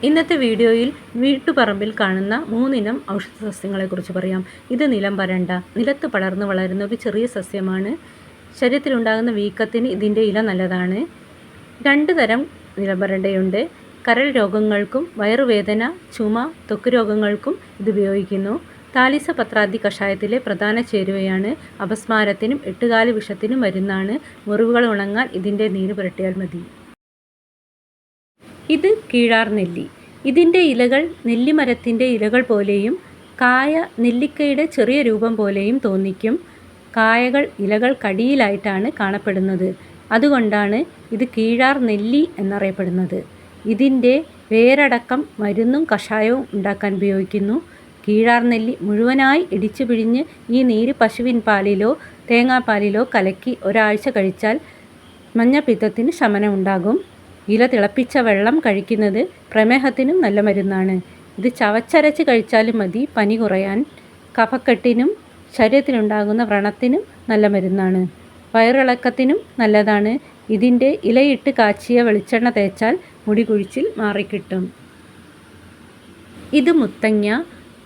ഇന്നത്തെ വീഡിയോയിൽ വീട്ടുപറമ്പിൽ കാണുന്ന 3 ഇനം ഔഷധസസ്യങ്ങളെക്കുറിച്ച് പറയാം. ഇത് നിലം വരണ്ട, നിലത്ത് പടർന്നു വളരുന്ന ഒരു ചെറിയ സസ്യമാണ്. ശരീരത്തിലുണ്ടാകുന്ന വീക്കത്തിന് ഇതിൻ്റെ ഇല നല്ലതാണ്. 2 തരം നിലം വരണ്ടയുണ്ട്. കരൾ രോഗങ്ങൾക്കും വയറുവേദന, ചുമ, ത്വക്ക് രോഗങ്ങൾക്കും ഇത് ഉപയോഗിക്കുന്നു. താലിസ പത്രാദി കഷായത്തിലെ പ്രധാന ചേരുവയാണ്. അപസ്മാരത്തിനും എട്ടുകാലി വിഷത്തിനും മരുന്നാണ്. മുറിവുകൾ ഉണങ്ങാൻ ഇതിൻ്റെ നീര് പുരട്ടിയാൽ മതി. ഇത് കീഴാർ നെല്ലി. ഇതിൻ്റെ ഇലകൾ നെല്ലിമരത്തിൻ്റെ ഇലകൾ പോലെയും കായ നെല്ലിക്കയുടെ ചെറിയ രൂപം പോലെയും തോന്നിക്കും. കായകൾ ഇലകൾക്കടിയിലായിട്ടാണ് കാണപ്പെടുന്നത്. അതുകൊണ്ടാണ് ഇത് കീഴാർ നെല്ലി എന്നറിയപ്പെടുന്നത്. ഇതിൻ്റെ വേരടക്കം മരുന്നും കഷായവും ഉണ്ടാക്കാൻ ഉപയോഗിക്കുന്നു. കീഴാർ നെല്ലി മുഴുവനായി ഇടിച്ചു പിഴിഞ്ഞ് ഈ നീര് പശുവിൻ പാലിലോ തേങ്ങാപ്പാലിലോ കലക്കി ഒരാഴ്ച കഴിച്ചാൽ മഞ്ഞപ്പിത്തത്തിന് ശമനമുണ്ടാകും. ഇല തിളപ്പിച്ച വെള്ളം കഴിക്കുന്നത് പ്രമേഹത്തിനും നല്ല മരുന്നാണ്. ഇത് ചവച്ചരച്ച് കഴിച്ചാലും മതി പനി കുറയാൻ. കഫക്കെട്ടിനും ശരീരത്തിലുണ്ടാകുന്ന വ്രണത്തിനും നല്ല മരുന്നാണ്. വയറിളക്കത്തിനും നല്ലതാണ്. ഇതിൻ്റെ ഇലയിട്ട് കാച്ചിയ വെളിച്ചെണ്ണ തേച്ചാൽ മുടി കൊഴിച്ചിൽ മാറിക്കിട്ടും. ഇത് മുത്തങ്ങ,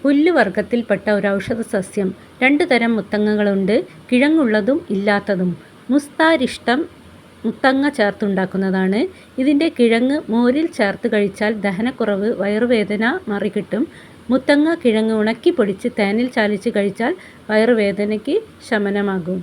പുല്ലുവർഗത്തിൽപ്പെട്ട ഒരു ഔഷധ സസ്യം. 2 തരം മുത്തങ്ങകളുണ്ട്, കിഴങ്ങുള്ളതും ഇല്ലാത്തതും. മുസ്താരിഷ്ടം മുത്തങ്ങ ചേർത്തുണ്ടാക്കുന്നതാണ്. ഇതിൻ്റെ കിഴങ്ങ് മോരിൽ ചേർത്ത് കഴിച്ചാൽ ദഹനക്കുറവ്, വയറുവേദന മാറിക്കിട്ടും. മുത്തങ്ങ കിഴങ്ങ് ഉണക്കി പൊടിച്ച് തേനിൽ ചാലിച്ച് കഴിച്ചാൽ വയറുവേദനയ്ക്ക് ശമനമാകും.